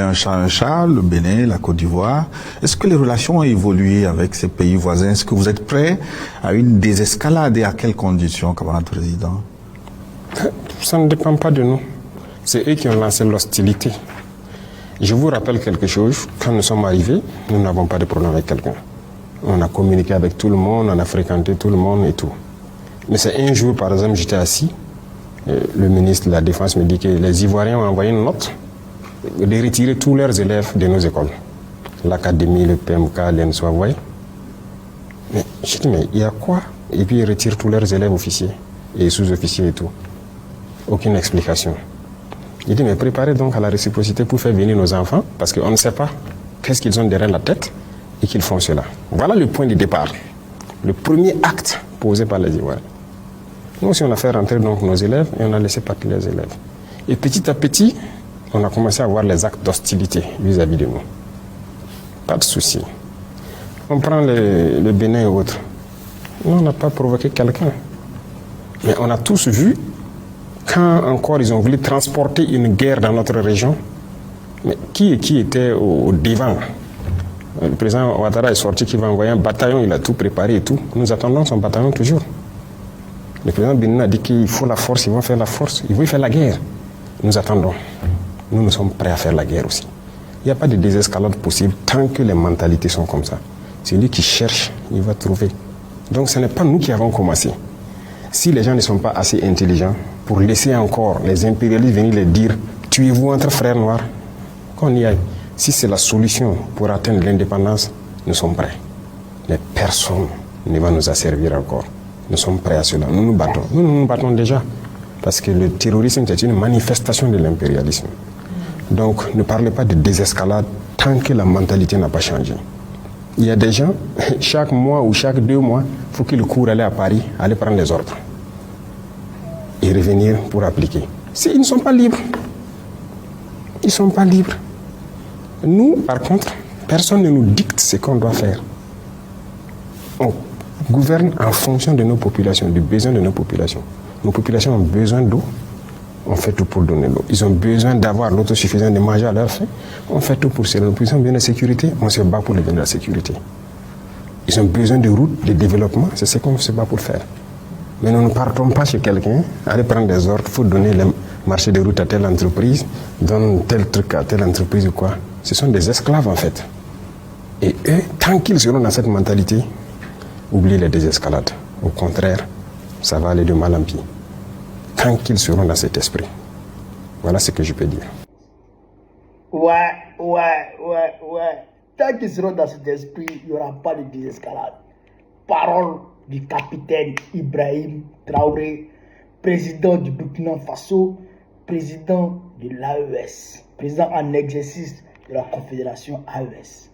Un chat, le Bénin, la Côte d'Ivoire. Est-ce que les relations ont évolué avec ces pays voisins? Est-ce que vous êtes prêts à une désescalade et à quelles conditions, camarade président? Ça ne dépend pas de nous. C'est eux qui ont lancé l'hostilité. Je vous rappelle quelque chose. Quand nous sommes arrivés, nous n'avons pas de problème avec quelqu'un. On a communiqué avec tout le monde, on a fréquenté tout le monde et tout. Mais c'est un jour, par exemple, j'étais assis. Le ministre de la Défense me dit que les Ivoiriens ont envoyé une note de retirer tous leurs élèves de nos écoles. L'académie, le PMK, l'ENSO, vous voyez. Mais je dis, mais il y a quoi? Et puis ils retirent tous leurs élèves officiers et sous-officiers et tout. Aucune explication. Il dit, mais préparez donc à la réciprocité pour faire venir nos enfants, parce qu'on ne sait pas qu'est-ce qu'ils ont derrière la tête et qu'ils font cela. Voilà le point de départ. Le premier acte posé par les Ivoiriens. Nous aussi, on a fait rentrer donc nos élèves et on a laissé partir les élèves. Et petit à petit, on a commencé à voir les actes d'hostilité vis-à-vis de nous. Pas de souci. On prend le Bénin et autres. Nous, on n'a pas provoqué quelqu'un. Mais on a tous vu, quand encore ils ont voulu transporter une guerre dans notre région, mais qui était au devant? Le président Ouattara est sorti qu'il va envoyer un bataillon, il a tout préparé et tout. Nous attendons son bataillon toujours. Le président Bénin a dit qu'il faut la force, ils vont faire la force, ils vont faire la guerre. Nous attendons. Nous sommes prêts à faire la guerre aussi. Il n'y a pas de désescalade possible tant que les mentalités sont comme ça. Celui qui cherche, il va trouver. Donc ce n'est pas nous qui avons commencé. Si les gens ne sont pas assez intelligents pour laisser encore les impérialistes venir les dire « tuez-vous entre frères noirs », qu'on y aille. Si c'est la solution pour atteindre l'indépendance, nous sommes prêts. Mais personne ne va nous asservir encore. Nous sommes prêts à cela. Nous nous battons. Nous nous battons déjà. Parce que le terrorisme est une manifestation de l'impérialisme. Donc, ne parlez pas de désescalade tant que la mentalité n'a pas changé. Il y a des gens, chaque mois ou chaque 2 mois, il faut qu'ils courent aller à Paris, aller prendre les ordres. Et revenir pour appliquer. Ils ne sont pas libres. Ils ne sont pas libres. Nous, par contre, personne ne nous dicte ce qu'on doit faire. On gouverne en fonction de nos populations, du besoin de nos populations. Nos populations ont besoin d'eau. On fait tout pour donner l'eau. Ils ont besoin d'avoir l'autosuffisance de manger à leur faim. On fait tout pour cela. Ils ont besoin de sécurité. On se bat pour les donner la sécurité. Ils ont besoin de routes, de développement. C'est ce qu'on se bat pour faire. Mais nous ne partons pas chez quelqu'un, aller prendre des ordres, il faut donner le marché de route à telle entreprise, donne tel truc à telle entreprise ou quoi. Ce sont des esclaves en fait. Et eux, tant qu'ils seront dans cette mentalité, oubliez les désescalades. Au contraire, ça va aller de mal en pis. Tant qu'ils seront dans cet esprit. Voilà ce que je peux dire. Ouais. Tant qu'ils seront dans cet esprit, il n'y aura pas de désescalade. Parole du capitaine Ibrahim Traoré, président du Burkina Faso, président de l'AES, président en exercice de la Confédération AES.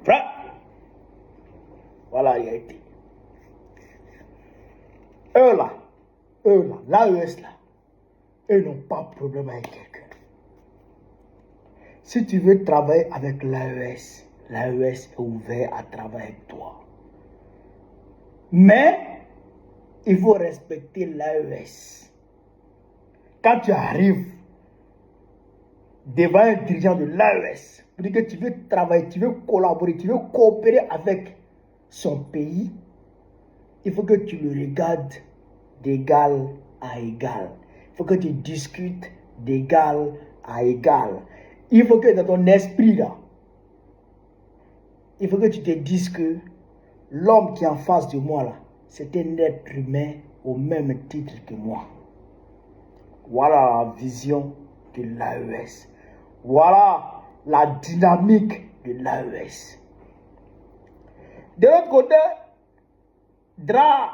Frère, voilà, il a été. Eux là, l'AES là, eux n'ont pas de problème avec quelqu'un. Si tu veux travailler avec l'AES, l'AES est ouvert à travailler avec toi. Mais, il faut respecter l'AES. Quand tu arrives devant un dirigeant de l'AES, pour dire que tu veux travailler, tu veux collaborer, tu veux coopérer avec son pays, il faut que tu le regardes d'égal à égal. Il faut que tu discutes d'égal à égal. Il faut que dans ton esprit là, il faut que tu te dises que l'homme qui est en face de moi là, c'est un être humain au même titre que moi. Voilà la vision de l'AES. Voilà la dynamique de l'AES. De l'autre côté, Dra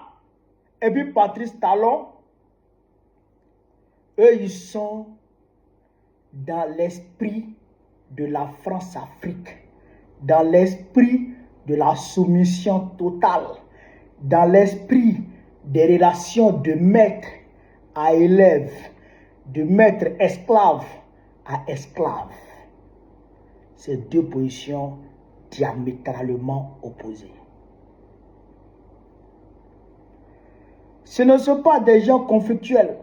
et puis Patrice Talon, eux ils sont dans l'esprit de la France-Afrique, dans l'esprit de la soumission totale, dans l'esprit des relations de maître à élève, de maître esclave à esclave. Ces deux positions diamétralement opposées. Ce ne sont pas des gens conflictuels.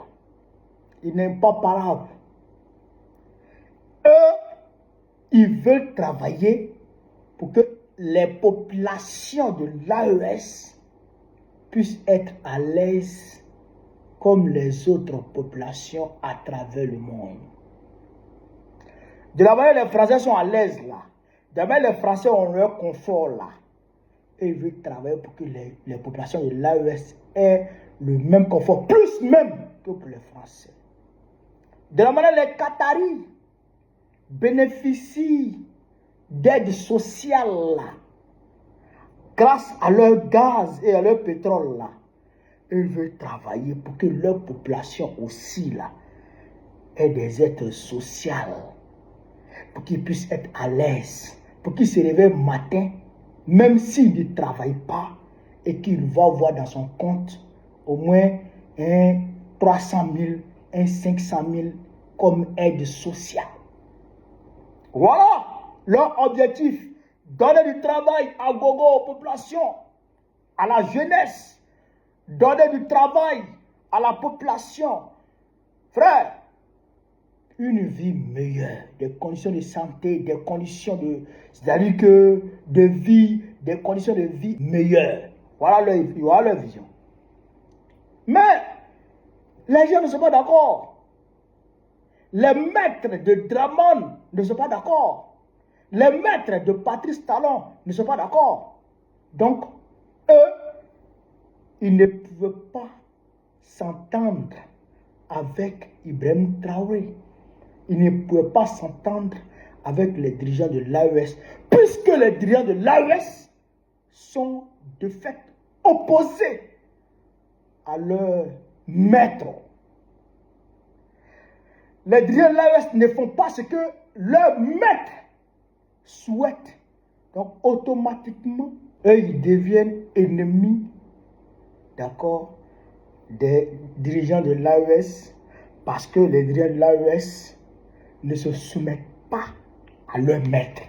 Ils n'aiment pas parler. Eux, ils veulent travailler pour que les populations de l'AES puissent être à l'aise comme les autres populations à travers le monde. De la manière les Français sont à l'aise là, de la manière les Français ont leur confort là, et ils veulent travailler pour que les populations de l'AES aient le même confort, plus même que pour les Français. De la manière les Qataris bénéficient d'aide sociale là, grâce à leur gaz et à leur pétrole là, ils veulent travailler pour que leur population aussi là ait des aides sociales, pour qu'ils puissent être à l'aise, pour qu'ils se réveillent matin, même s'ils ne travaillent pas, et qu'ils vont voir dans son compte au moins un 300 000, un 500 000 comme aide sociale. Voilà leur objectif, donner du travail à gogo aux populations, à la jeunesse, donner du travail à la population. Frère, une vie meilleure, des conditions de santé, des conditions c'est-à-dire que de vie, des conditions de vie meilleures. Voilà leur vision. Mais les gens ne sont pas d'accord. Les maîtres de Draman ne sont pas d'accord. Les maîtres de Patrice Talon ne sont pas d'accord. Donc, eux, ils ne peuvent pas s'entendre avec Ibrahim Traoré. Ils ne peuvent pas s'entendre avec les dirigeants de l'AES, puisque les dirigeants de l'AES sont de fait opposés à leur maître. Les dirigeants de l'AES ne font pas ce que leur maître souhaite. Donc automatiquement, eux, ils deviennent ennemis, d'accord, des dirigeants de l'AES, parce que les dirigeants de l'AES ne se soumettent pas à leur maître.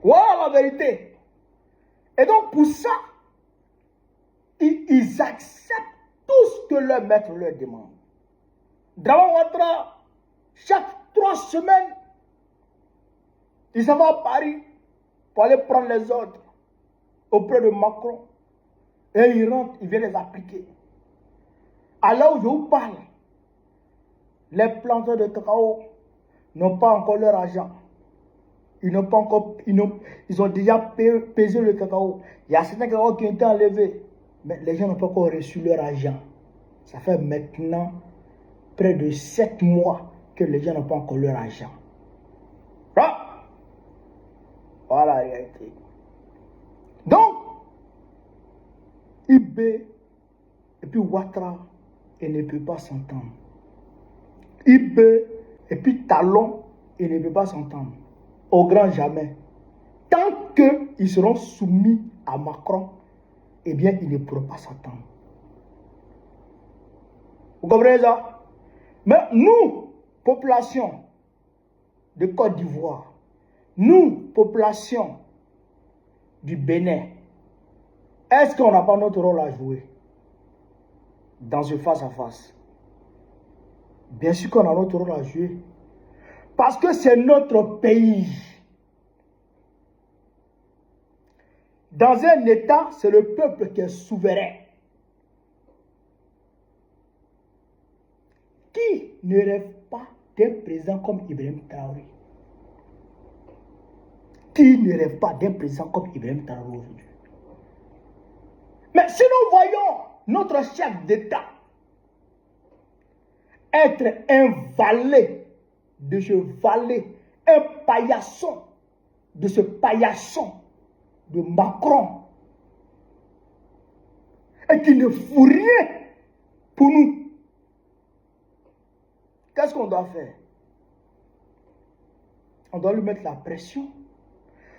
Voilà la vérité. Et donc pour ça, ils acceptent tout ce que leur maître leur demande. Draman Ouattara, chaque 3 semaines, il s'en va à Paris pour aller prendre les ordres auprès de Macron. Et il rentre, il vient les appliquer. À l'heure où je vous parle, les planteurs de cacao n'ont pas encore leur argent. Ils ont déjà pesé le cacao. Il y a certains cacao qui ont été enlevés, mais les gens n'ont pas encore reçu leur argent. Ça fait maintenant près de 7 mois que les gens n'ont pas encore leur argent. Ah! Voilà la réalité. Donc, IB et puis Ouattara, ils ne peuvent pas s'entendre. IB et puis Talon, ils ne peuvent pas s'entendre. Au grand jamais. Tant qu'ils seront soumis à Macron, eh bien, ils ne pourront pas s'entendre. Vous comprenez ça? Mais nous, population de Côte d'Ivoire, nous, population du Bénin, est-ce qu'on n'a pas notre rôle à jouer dans ce face-à-face? Bien sûr qu'on a notre rôle à jouer. Parce que c'est notre pays. Dans un État, c'est le peuple qui est souverain. Qui ne rêve pas d'un président comme Ibrahim Traoré? Qui ne rêve pas d'un président comme Ibrahim Traoré aujourd'hui? Mais si nous voyons notre chef d'État être un valet de ce valet, un paillasson de ce paillasson de Macron, et qui ne fout rien pour nous, qu'est-ce qu'on doit faire? On doit lui mettre la pression.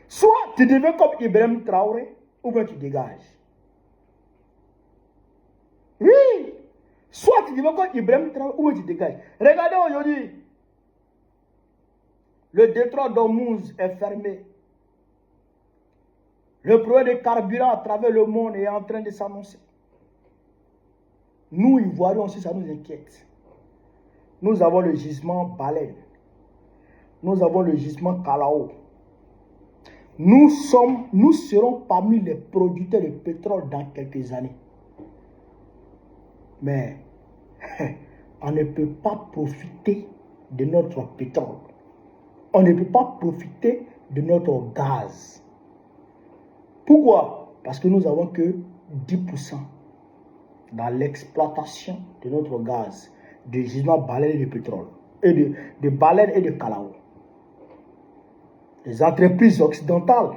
Soit tu deviens comme Ibrahim Traoré, ou bien tu dégages. Oui. Soit tu deviens comme Ibrahim Traoré, ou bien tu dégages. Regardez aujourd'hui. Le détroit d'Ormuz est fermé. Le problème de carburant à travers le monde est en train de s'annoncer. Nous, Ivoiriens aussi, ça nous inquiète. Nous avons le gisement Baleine. nous avons le gisement Kalao. Nous serons parmi les producteurs de pétrole dans quelques années. Mais on ne peut pas profiter de notre pétrole. On ne peut pas profiter de notre gaz. Pourquoi? Parce que nous n'avons que 10% dans l'exploitation de notre gaz, de gisement baleine et de pétrole, et de baleine et de Kalao. Les entreprises occidentales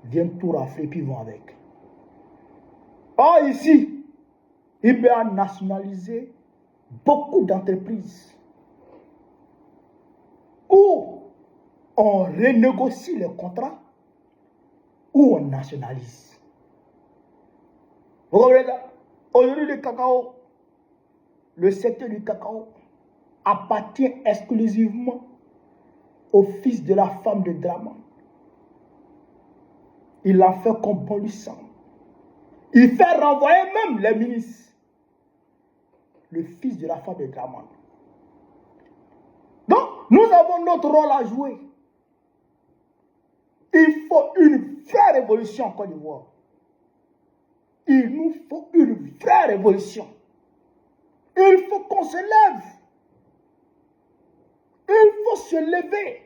viennent tout rafler puis vont avec. Or ici, il peut nationaliser beaucoup d'entreprises où on renégocie les contrats, où on nationalise. Vous comprenez ça? Aujourd'hui, le cacao, le secteur du cacao appartient exclusivement au fils de la femme de Draman. Il a fait comme bon lui semble. Il fait renvoyer même les ministres. Le fils de la femme de Draman. Donc, nous avons notre rôle à jouer. Il faut une vraie révolution en Côte d'Ivoire. Il nous faut une vraie révolution. Il faut qu'on se lève. Il faut se lever.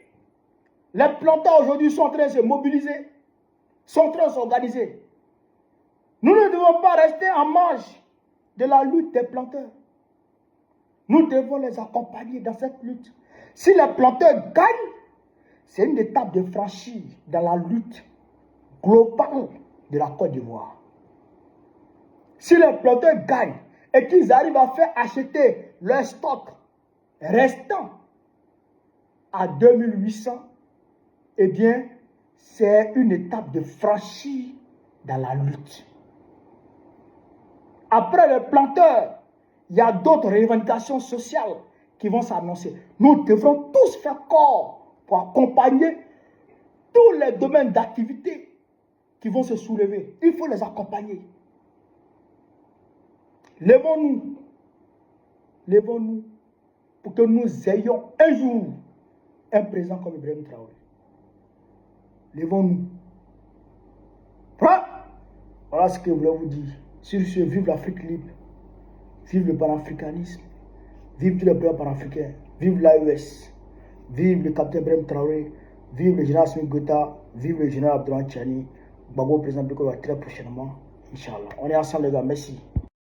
Les planteurs aujourd'hui sont en train de se mobiliser, sont en train de s'organiser. Nous ne devons pas rester en marge de la lutte des planteurs. Nous devons les accompagner dans cette lutte. Si les planteurs gagnent, c'est une étape de franchie dans la lutte globale de la Côte d'Ivoire. Si les planteurs gagnent et qu'ils arrivent à faire acheter leur stock restant à 2800, eh bien, c'est une étape de franchie dans la lutte. Après les planteurs, il y a d'autres revendications sociales qui vont s'annoncer. Nous devrons tous faire corps pour accompagner tous les domaines d'activité qui vont se soulever. Il faut les accompagner. Lèvons-nous. Lèvons-nous pour que nous ayons un jour un président comme Ibrahim Traoré. Lèvons-nous. Voilà ce que je voulais vous dire. Sur ce, vive l'Afrique libre. Vive le panafricanisme. Vive tous les peuples panafricains. Vive l'AES. Vive le capitaine Ibrahim Traoré. Vive le général Smith Gota. Vive le général Abdourahmane Tiani. Gbagbo président Biko très prochainement. Inch'Allah. On est ensemble les gars. Merci.